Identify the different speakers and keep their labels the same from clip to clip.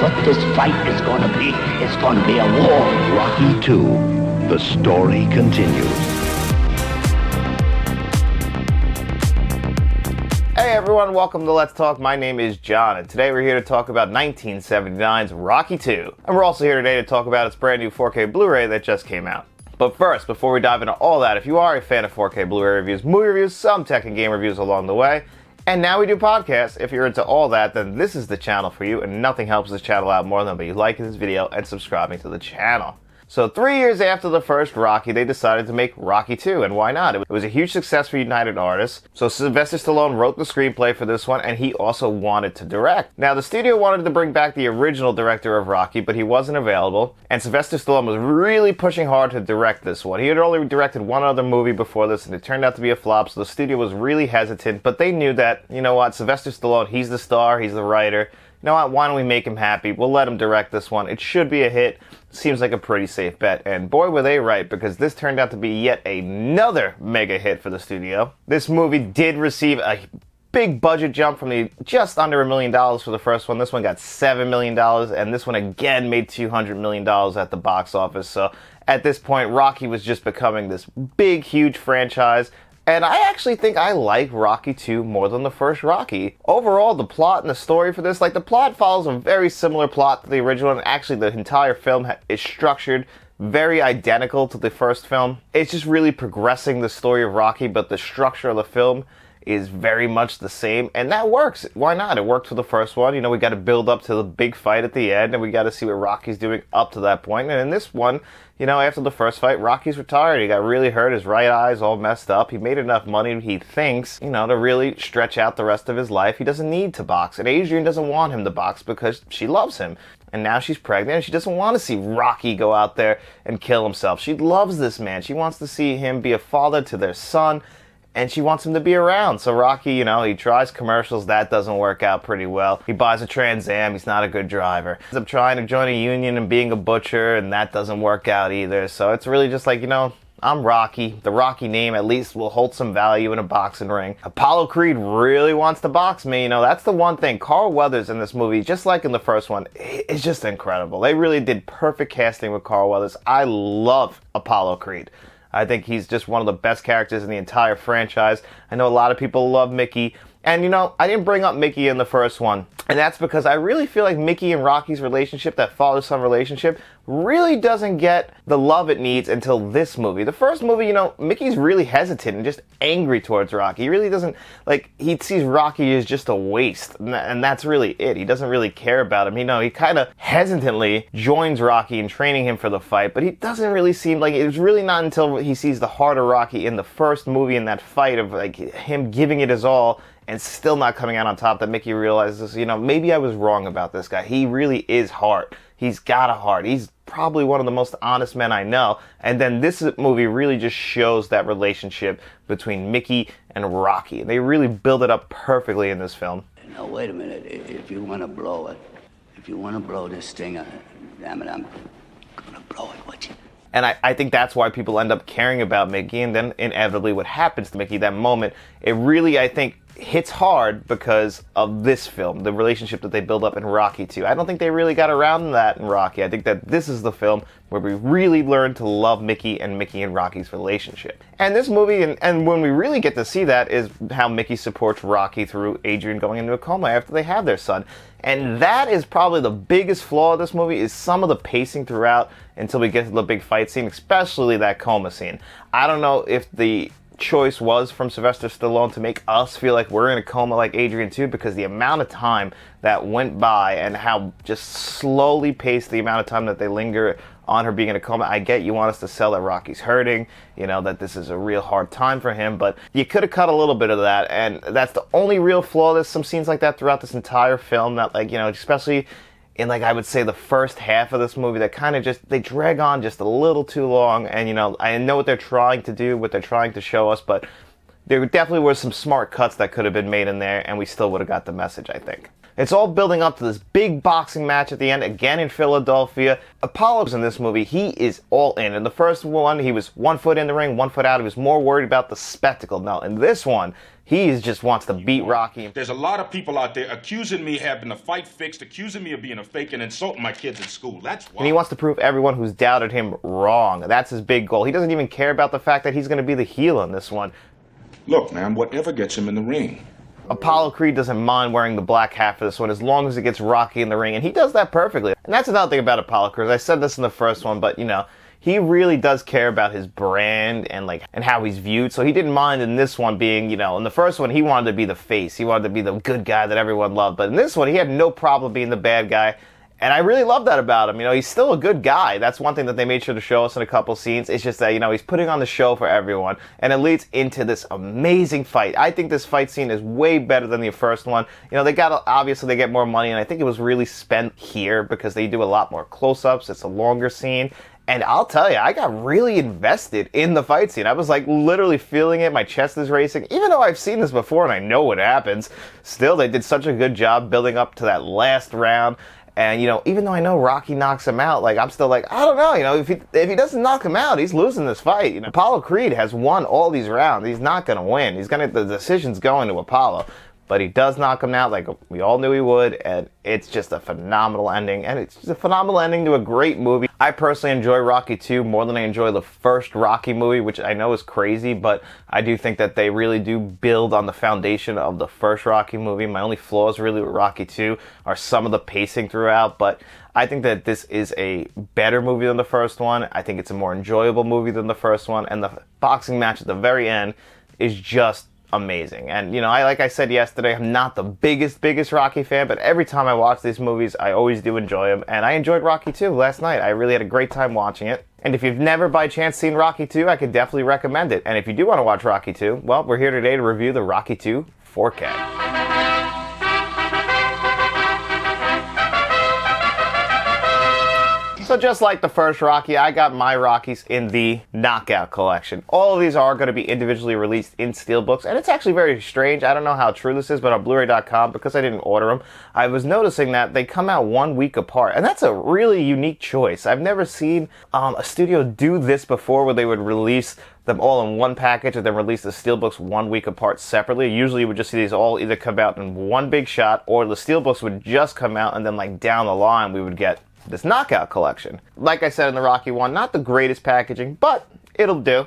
Speaker 1: what this fight is going to be. It's going to be a war.
Speaker 2: Rocky II, the story continues.
Speaker 3: Hey everyone, welcome to Let's Talk. My name is John, and today we're here to talk about 1979's Rocky II. And we're also here today to talk about its brand new 4K Blu Ray that just came out. But first, before we dive into all that, if you are a fan of 4K Blu Ray reviews, movie reviews, some tech and game reviews along the way, and now we do podcasts, if you're into all that, then this is the channel for you, and nothing helps this channel out more than by you liking this video and subscribing to the channel. So 3 years after the first Rocky, they decided to make Rocky II, and why not? It was a huge success for United Artists. So Sylvester Stallone wrote the screenplay for this one, and he also wanted to direct. Now, the studio wanted to bring back the original director of Rocky, but he wasn't available, and Sylvester Stallone was really pushing hard to direct this one. He had only directed one other movie before this, and it turned out to be a flop, so the studio was really hesitant, but they knew that, you know what, Sylvester Stallone, he's the star, he's the writer. You know what, why don't we make him happy? We'll let him direct this one. It should be a hit. Seems like a pretty safe bet. And boy, were they right, because this turned out to be yet another mega hit for the studio. This movie did receive a big budget jump from the just under $1 million for the first one. This one got $7 million, and this one again made $200 million at the box office. So at this point, Rocky was just becoming this big, huge franchise. And I actually think I like Rocky II more than the first Rocky. Overall, the plot and the story for this, the plot follows a very similar plot to the original, and actually the entire film is structured very identical to the first film. It's just really progressing the story of Rocky, but the structure of the film is very much the same, and that works. Why not? It worked for the first one. You know, we got to build up to the big fight at the end, and we got to see what Rocky's doing up to that point. And in this one, you know, after the first fight, Rocky's retired. He got really hurt. His right eye's all messed up. He made enough money, he thinks, you know, to really stretch out the rest of his life. He doesn't need to box, and Adrian doesn't want him to box because she loves him. And now she's pregnant, and she doesn't want to see Rocky go out there and kill himself. She loves this man. She wants to see him be a father to their son, and she wants him to be around. So Rocky, you know, he tries commercials. That doesn't work out pretty well. He buys a Trans Am. He's not a good driver. He ends up trying to join a union and being a butcher, and that doesn't work out either. So it's really just like, you know, I'm Rocky. The Rocky name at least will hold some value in a boxing ring. Apollo Creed really wants to box me. You know, that's the one thing. Carl Weathers in this movie, just like in the first one, is just incredible. They really did perfect casting with Carl Weathers. I love Apollo Creed. I think he's just one of the best characters in the entire franchise. I know a lot of people love Mickey. And, you know, I didn't bring up Mickey in the first one. And that's because I really feel like Mickey and Rocky's relationship, that father-son relationship, really doesn't get the love it needs until this movie. The first movie, you know, Mickey's really hesitant and just angry towards Rocky. He really doesn't, he sees Rocky as just a waste. And that's really it. He doesn't really care about him. You know, he kind of hesitantly joins Rocky in training him for the fight, but he doesn't really seem like, it was really not until he sees the heart of Rocky in the first movie, in that fight of, him giving it his all, and still not coming out on top, that Mickey realizes, you know, maybe I was wrong about this guy. He really is heart. He's got a heart. He's probably one of the most honest men I know. And then this movie really just shows that relationship between Mickey and Rocky. They really build it up perfectly in this film.
Speaker 1: Now, wait a minute. If you want to blow it, if you want to blow this thing, damn it, I'm going to blow it with you.
Speaker 3: And I think that's why people end up caring about Mickey, and then inevitably what happens to Mickey, that moment, it really, I think, hits hard because of this film, the relationship that they build up in Rocky II. I don't think they really got around to that in Rocky. I think that this is the film where we really learn to love Mickey and Rocky's relationship. And this movie, and when we really get to see that, is how Mickey supports Rocky through Adrian going into a coma after they have their son. And that is probably the biggest flaw of this movie, is some of the pacing throughout until we get to the big fight scene, especially that coma scene. I don't know if the choice was from Sylvester Stallone to make us feel like we're in a coma like Adrian too, because the amount of time that went by and how just slowly paced the amount of time that they linger on her being in a coma. I get you want us to sell that Rocky's hurting, you know, that this is a real hard time for him, but you could have cut a little bit of that, and that's the only real flaw. There's some scenes like that throughout this entire film that, like, you know, especially in, like, I would say the first half of this movie, that kind of just, they drag on just a little too long. And, you know, I know what they're trying to do, what they're trying to show us, but there definitely were some smart cuts that could have been made in there, and we still would have got the message, I think. It's all building up to this big boxing match at the end, again in Philadelphia. Apollo's in this movie, he is all in. In the first one, he was 1 foot in the ring, 1 foot out. He was more worried about the spectacle. Now, in this one, he just wants to beat Rocky.
Speaker 4: There's a lot of people out there accusing me of having a fight fixed, accusing me of being a fake and insulting my kids at school. That's why.
Speaker 3: And he wants to prove everyone who's doubted him wrong. That's his big goal. He doesn't even care about the fact that he's going to be the heel in this one.
Speaker 4: Look, man, whatever gets him in the ring.
Speaker 3: Apollo Creed doesn't mind wearing the black hat for this one as long as it gets Rocky in the ring, and he does that perfectly. And that's another thing about Apollo Creed. I said this in the first one, but he really does care about his brand and how he's viewed. So he didn't mind in this one being, in the first one he wanted to be the face. He wanted to be the good guy that everyone loved. But in this one he had no problem being the bad guy. And I really love that about him. He's still a good guy. That's one thing that they made sure to show us in a couple scenes. It's just that, he's putting on the show for everyone. And it leads into this amazing fight. I think this fight scene is way better than the first one. Obviously they get more money, and I think it was really spent here because they do a lot more close-ups. It's a longer scene. And I'll tell you, I got really invested in the fight scene. I was literally feeling it. My chest is racing. Even though I've seen this before and I know what happens, still they did such a good job building up to that last round. And, even though I know Rocky knocks him out, I'm still I don't know, if he doesn't knock him out, he's losing this fight. Apollo Creed has won all these rounds. He's not going to win. The decision's going to Apollo. But he does knock him out like we all knew he would, and it's just a phenomenal ending. And it's just a phenomenal ending to a great movie. I personally enjoy Rocky 2 more than I enjoy the first Rocky movie, which I know is crazy, but I do think that they really do build on the foundation of the first Rocky movie. My only flaws really with Rocky 2 are some of the pacing throughout, but I think that this is a better movie than the first one. I think it's a more enjoyable movie than the first one, and the boxing match at the very end is just amazing. And like I said yesterday, I'm not the biggest Rocky fan, but every time I watch these movies I always do enjoy them, and I enjoyed Rocky 2 last night. I really had a great time watching it. And if you've never by chance seen Rocky 2, I could definitely recommend it. And if you do want to watch Rocky 2, well, we're here today to review the Rocky 2 4K. So just like the first Rocky, I got my Rockies in the Knockout collection. All of these are going to be individually released in steelbooks, and it's actually very strange. I don't know how true this is, but on Blu Ray.com, because I didn't order them, I was noticing that they come out 1 week apart, and that's a really unique choice. I've never seen a studio do this before, where they would release them all in one package and then release the steelbooks 1 week apart separately. Usually you would just see these all either come out in one big shot, or the steelbooks would just come out, and then down the line we would get this Knockout collection. Like I said in the Rocky one, not the greatest packaging, but it'll do.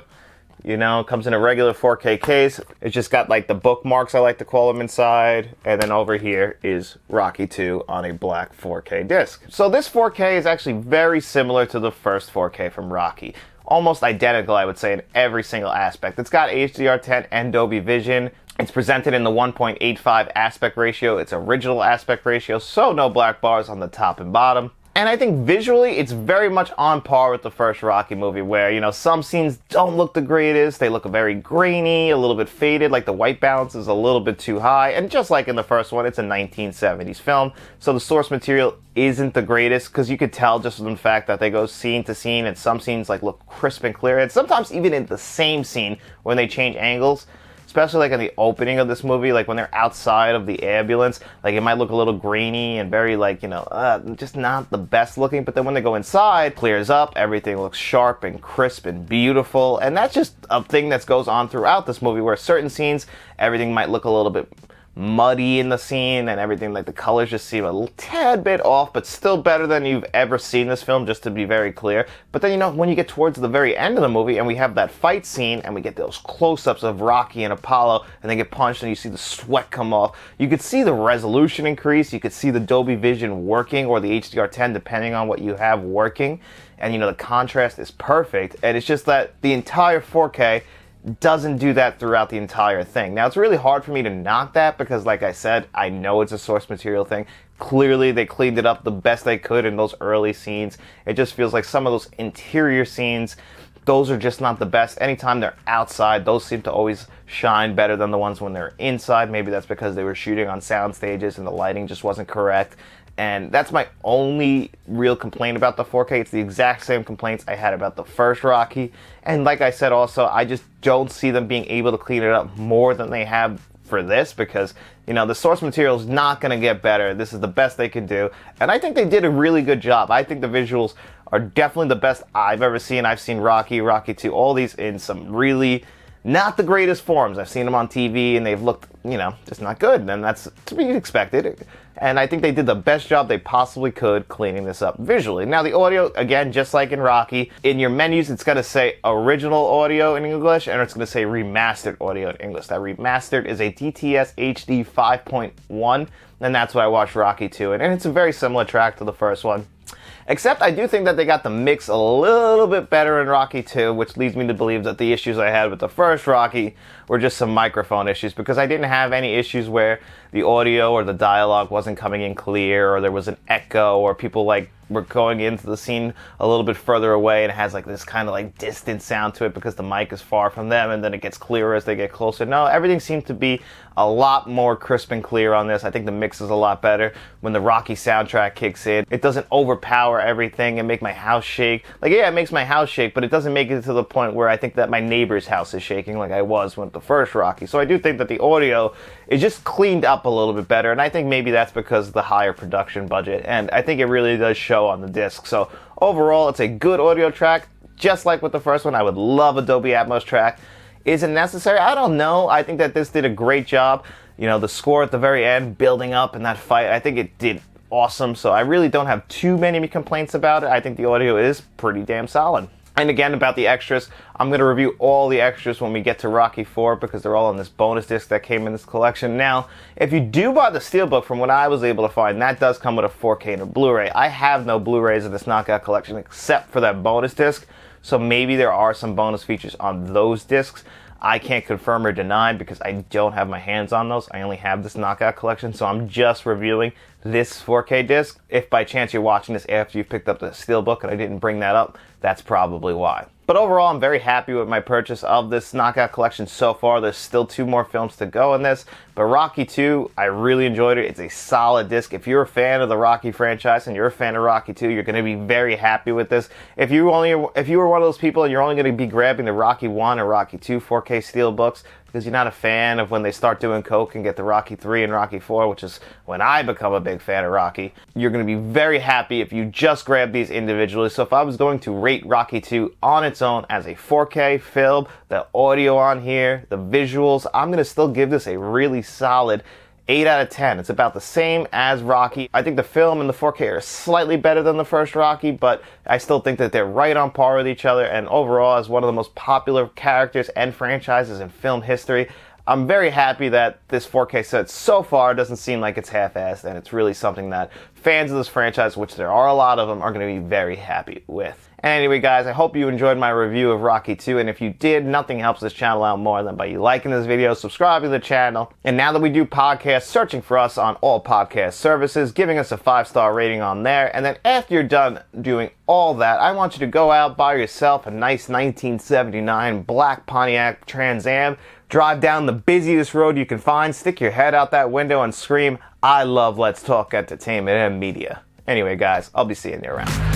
Speaker 3: It comes in a regular 4K case. It's just got the bookmarks, I like to call them, inside. And then over here is Rocky 2 on a black 4K disc. So this 4K is actually very similar to the first 4K from Rocky. Almost identical, I would say, in every single aspect. It's got HDR10 and Dolby Vision. It's presented in the 1.85 aspect ratio. It's original aspect ratio, so no black bars on the top and bottom. And I think visually, it's very much on par with the first Rocky movie, where, some scenes don't look the greatest. They look very grainy, a little bit faded, the white balance is a little bit too high. And just like in the first one, it's a 1970s film, so the source material isn't the greatest, because you could tell just from the fact that they go scene to scene, and some scenes look crisp and clear. And sometimes even in the same scene, when they change angles, especially in the opening of this movie, when they're outside of the ambulance, it might look a little grainy and very just not the best looking. But then when they go inside, clears up, everything looks sharp and crisp and beautiful. And that's just a thing that goes on throughout this movie, where certain scenes, everything might look a little bit muddy in the scene, and everything the colors just seem a little tad bit off, but still better than you've ever seen this film, just to be very clear. But then when you get towards the very end of the movie and we have that fight scene and we get those close-ups of Rocky and Apollo, and they get punched and you see the sweat come off, you could see the resolution increase, you could see the Dolby Vision working, or the HDR10 depending on what you have working, and the contrast is perfect. And it's just that the entire 4K doesn't do that throughout the entire thing. Now, it's really hard for me to knock that, because like I said, I know it's a source material thing. Clearly they cleaned it up the best they could in those early scenes. It just feels like some of those interior scenes, those are just not the best. Anytime they're outside, those seem to always shine better than the ones when they're inside. Maybe that's because they were shooting on sound stages and the lighting just wasn't correct. And that's my only real complaint about the 4K. It's the exact same complaints I had about the first Rocky. And like I said also, I just don't see them being able to clean it up more than they have for this, because, the source material is not going to get better. This is the best they can do. And I think they did a really good job. I think the visuals are definitely the best I've ever seen. I've seen Rocky, Rocky 2, all these in some really not the greatest forms. I've seen them on TV and they've looked, just not good, and that's to be expected. And I think they did the best job they possibly could cleaning this up visually. Now the audio, again, just like in Rocky, in your menus it's going to say original audio in English and it's going to say remastered audio in English. That remastered is a DTS HD 5.1, and that's what I watched Rocky 2 in. And it's a very similar track to the first one. Except I do think that they got the mix a little bit better in Rocky 2, which leads me to believe that the issues I had with the first Rocky were just some microphone issues, because I didn't have any issues where the audio or the dialogue wasn't coming in clear, or there was an echo, or people were going into the scene a little bit further away and it has this kind of distant sound to it because the mic is far from them, and then it gets clearer as they get closer. No, everything seemed to be a lot more crisp and clear on this. I think the mix is a lot better. When the Rocky soundtrack kicks in, it doesn't overpower everything and make my house shake. Yeah, it makes my house shake, but it doesn't make it to the point where I think that my neighbor's house is shaking like I was with the first Rocky. So I do think that the audio is just cleaned up a little bit better, and I think maybe that's because of the higher production budget, and I think it really does show on the disc. So overall, it's a good audio track, just like with the first one. I would love a Dolby Atmos track. Is it necessary? I don't know. I think that this did a great job. The score at the very end, building up in that fight, I think it did awesome. So I really don't have too many complaints about it. I think the audio is pretty damn solid. And again, about the extras, I'm going to review all the extras when we get to Rocky 4 because they're all on this bonus disc that came in this collection. Now, if you do buy the Steelbook, from what I was able to find, that does come with a 4K and a Blu Ray. I have no Blu Rays in this knockout collection except for that bonus disc, so maybe there are some bonus features on those discs. I can't confirm or deny because I don't have my hands on those. I only have this knockout collection, so I'm just reviewing this 4K disc. If by chance you're watching this after you picked up the Steelbook and I didn't bring that up, that's probably why. But overall, I'm very happy with my purchase of this knockout collection so far. There's still 2 more films to go in this, but Rocky 2, I really enjoyed it. It's a solid disc. If you're a fan of the Rocky franchise and you're a fan of Rocky 2, you're going to be very happy with this. If you were one of those people and you're only going to be grabbing the Rocky 1 or Rocky 2 4K Steelbooks because you're not a fan of when they start doing coke and get the Rocky 3 and Rocky 4, which is when I become a big fan of Rocky, you're going to be very happy if you just grab these individually. So if I was going to rate Rocky 2 on its own as a 4K film, the audio on here, the visuals, I'm going to still give this a really solid 8 out of 10. It's about the same as Rocky. I think the film and the 4K are slightly better than the first Rocky, but I still think that they're right on par with each other, and overall, as one of the most popular characters and franchises in film history, I'm very happy that this 4K set so far doesn't seem like it's half-assed, and it's really something that fans of this franchise, which there are a lot of them, are going to be very happy with. Anyway, guys, I hope you enjoyed my review of Rocky 2, and if you did, nothing helps this channel out more than by you liking this video, subscribing to the channel, and now that we do podcasts, searching for us on all podcast services, giving us a 5-star rating on there, and then after you're done doing all that, I want you to go out, buy yourself a nice 1979 black Pontiac Trans Am, drive down the busiest road you can find, stick your head out that window and scream, "I love Let's Talk Entertainment and Media." Anyway, guys, I'll be seeing you around.